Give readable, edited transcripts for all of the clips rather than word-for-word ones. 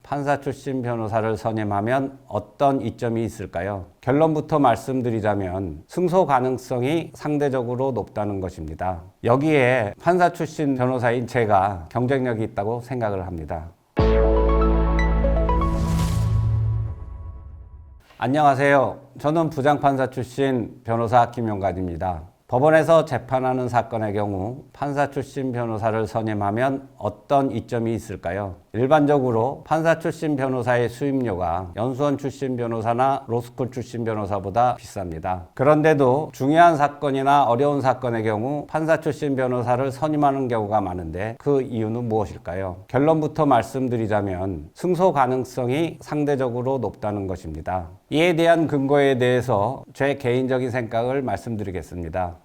판사 출신 변호사를 선임하면 어떤 이점이 있을까요? 결론부터 말씀드리자면 승소 가능성이 상대적으로 높다는 것입니다. 여기에 판사 출신 변호사인 제가 경쟁력이 있다고 생각을 합니다. 안녕하세요. 저는 부장판사 출신 변호사 김용관입니다. 법원에서 재판하는 사건의 경우 판사 출신 변호사를 선임하면 어떤 이점이 있을까요? 일반적으로 판사 출신 변호사의 수임료가 연수원 출신 변호사나 로스쿨 출신 변호사보다 비쌉니다. 그런데도 중요한 사건이나 어려운 사건의 경우 판사 출신 변호사를 선임하는 경우가 많은데 그 이유는 무엇일까요? 결론부터 말씀드리자면 승소 가능성이 상대적으로 높다는 것입니다. 이에 대한 근거에 대해서 제 개인적인 생각을 말씀드리겠습니다.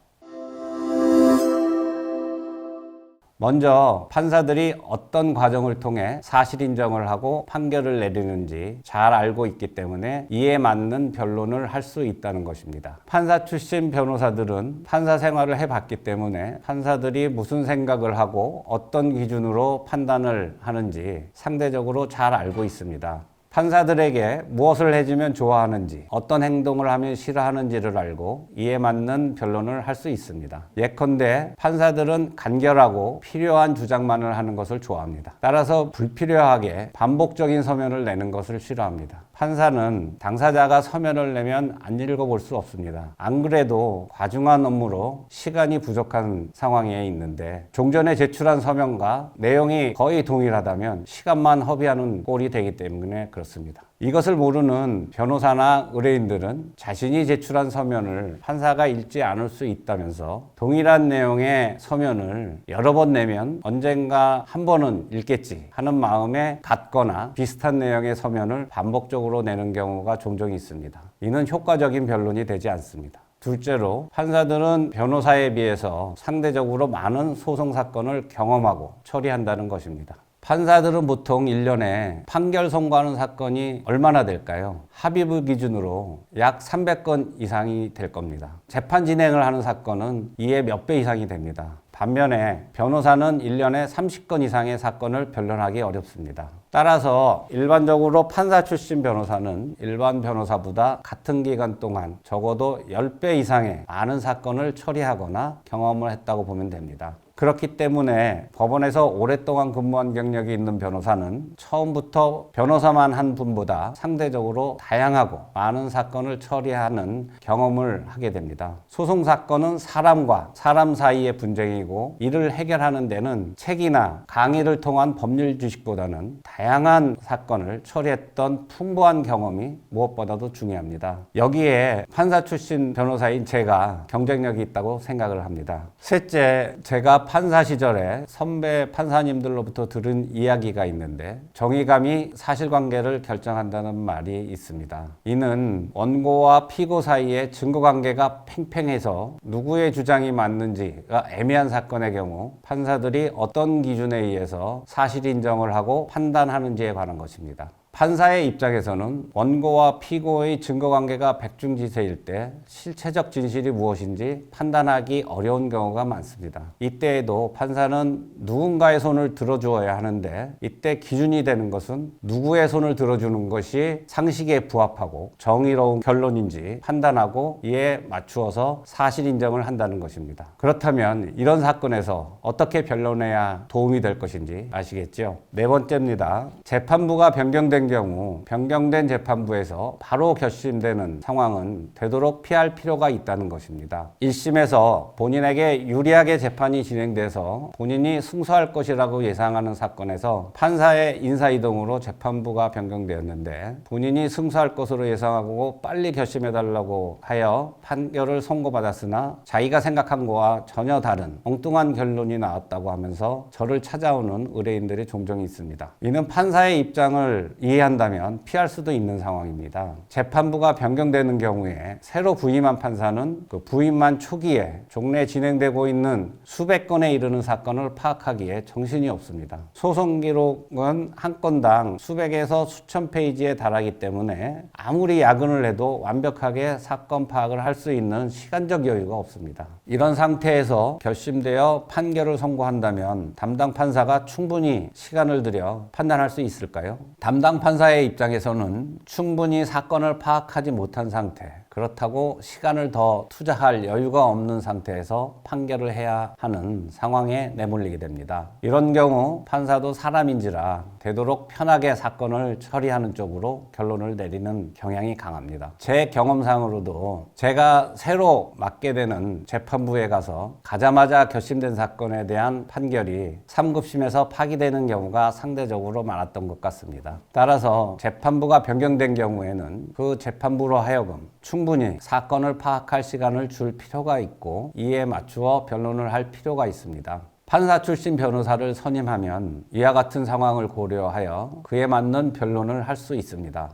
먼저 판사들이 어떤 과정을 통해 사실 인정을 하고 판결을 내리는지 잘 알고 있기 때문에 이에 맞는 변론을 할 수 있다는 것입니다. 판사 출신 변호사들은 판사 생활을 해봤기 때문에 판사들이 무슨 생각을 하고 어떤 기준으로 판단을 하는지 상대적으로 잘 알고 있습니다. 판사들에게 무엇을 해주면 좋아하는지, 어떤 행동을 하면 싫어하는지를 알고 이에 맞는 변론을 할 수 있습니다. 예컨대 판사들은 간결하고 필요한 주장만을 하는 것을 좋아합니다. 따라서 불필요하게 반복적인 서면을 내는 것을 싫어합니다. 판사는 당사자가 서면을 내면 안 읽어볼 수 없습니다. 안 그래도 과중한 업무로 시간이 부족한 상황에 있는데 종전에 제출한 서면과 내용이 거의 동일하다면 시간만 허비하는 꼴이 되기 때문에 그렇습니다. 이것을 모르는 변호사나 의뢰인들은 자신이 제출한 서면을 판사가 읽지 않을 수 있다면서 동일한 내용의 서면을 여러 번 내면 언젠가 한 번은 읽겠지 하는 마음에 같거나 비슷한 내용의 서면을 반복적으로 내는 경우가 종종 있습니다. 이는 효과적인 변론이 되지 않습니다. 둘째로 판사들은 변호사에 비해서 상대적으로 많은 소송 사건을 경험하고 처리한다는 것입니다. 판사들은 보통 1년에 판결 선고하는 사건이 얼마나 될까요? 합의부 기준으로 약 300건 이상이 될 겁니다. 재판 진행을 하는 사건은 이에 몇 배 이상이 됩니다. 반면에 변호사는 1년에 30건 이상의 사건을 변론하기 어렵습니다. 따라서 일반적으로 판사 출신 변호사는 일반 변호사보다 같은 기간 동안 적어도 10배 이상의 많은 사건을 처리하거나 경험을 했다고 보면 됩니다. 그렇기 때문에 법원에서 오랫동안 근무한 경력이 있는 변호사는 처음부터 변호사만 한 분보다 상대적으로 다양하고 많은 사건을 처리하는 경험을 하게 됩니다. 소송 사건은 사람과 사람 사이의 분쟁이고 이를 해결하는 데는 책이나 강의를 통한 법률 지식보다는 다양한 사건을 처리했던 풍부한 경험이 무엇보다도 중요합니다. 여기에 판사 출신 변호사인 제가 경쟁력이 있다고 생각을 합니다. 셋째, 제가 판사 시절에 선배 판사님들로부터 들은 이야기가 있는데 정의감이 사실관계를 결정한다는 말이 있습니다. 이는 원고와 피고 사이에 증거관계가 팽팽해서 누구의 주장이 맞는지가 애매한 사건의 경우 판사들이 어떤 기준에 의해서 사실 인정을 하고 판단하는지에 관한 것입니다. 판사의 입장에서는 원고와 피고의 증거관계가 백중지세일 때 실체적 진실이 무엇인지 판단하기 어려운 경우가 많습니다. 이때에도 판사는 누군가의 손을 들어주어야 하는데 이때 기준이 되는 것은 누구의 손을 들어주는 것이 상식에 부합하고 정의로운 결론인지 판단하고 이에 맞추어서 사실 인정을 한다는 것입니다. 그렇다면 이런 사건에서 어떻게 변론해야 도움이 될 것인지 아시겠죠? 네 번째입니다. 재판부가 변경된 경우 변경된 재판부에서 바로 결심되는 상황은 되도록 피할 필요가 있다는 것입니다. 1심에서 본인에게 유리하게 재판이 진행돼서 본인이 승소할 것이라고 예상하는 사건에서 판사의 인사이동으로 재판부가 변경되었는데 본인이 승소할 것으로 예상하고 빨리 결심해달라고 하여 판결을 선고받았으나 자기가 생각한 거와 전혀 다른 엉뚱한 결론이 나왔다고 하면서 저를 찾아오는 의뢰인들이 종종 있습니다. 이는 판사의 입장을 이해 이해한다면 피할 수도 있는 상황입니다. 재판부가 변경되는 경우에 새로 부임한 판사는 그 부임만 초기에 종래 진행되고 있는 수백 건에 이르는 사건을 파악하기에 정신이 없습니다. 소송 기록은 한 건당 수백에서 수천 페이지에 달하기 때문에 아무리 야근을 해도 완벽하게 사건 파악을 할 수 있는 시간적 여유가 없습니다. 이런 상태에서 결심되어 판결을 선고한다면 담당 판사가 충분히 시간을 들여 판단할 수 있을까요? 담당 판사의 입장에서는 충분히 사건을 파악하지 못한 상태, 그렇다고 시간을 더 투자할 여유가 없는 상태에서 판결을 해야 하는 상황에 내몰리게 됩니다. 이런 경우 판사도 사람인지라 되도록 편하게 사건을 처리하는 쪽으로 결론을 내리는 경향이 강합니다. 제 경험상으로도 제가 새로 맡게 되는 재판부에 가서 가자마자 결심된 사건에 대한 판결이 3급심에서 파기되는 경우가 상대적으로 많았던 것 같습니다. 따라서 재판부가 변경된 경우에는 그 재판부로 하여금 충분히 사건을 파악할 시간을 줄 필요가 있고 이에 맞추어 변론을 할 필요가 있습니다. 판사 출신 변호사를 선임하면 이와 같은 상황을 고려하여 그에 맞는 변론을 할 수 있습니다.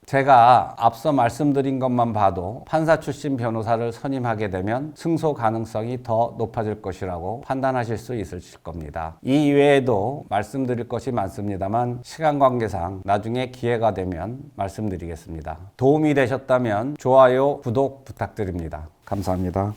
제가 앞서 말씀드린 것만 봐도 판사 출신 변호사를 선임하게 되면 승소 가능성이 더 높아질 것이라고 판단하실 수 있으실 겁니다. 이 이외에도 말씀드릴 것이 많습니다만 시간 관계상 나중에 기회가 되면 말씀드리겠습니다. 도움이 되셨다면 좋아요, 구독 부탁드립니다. 감사합니다.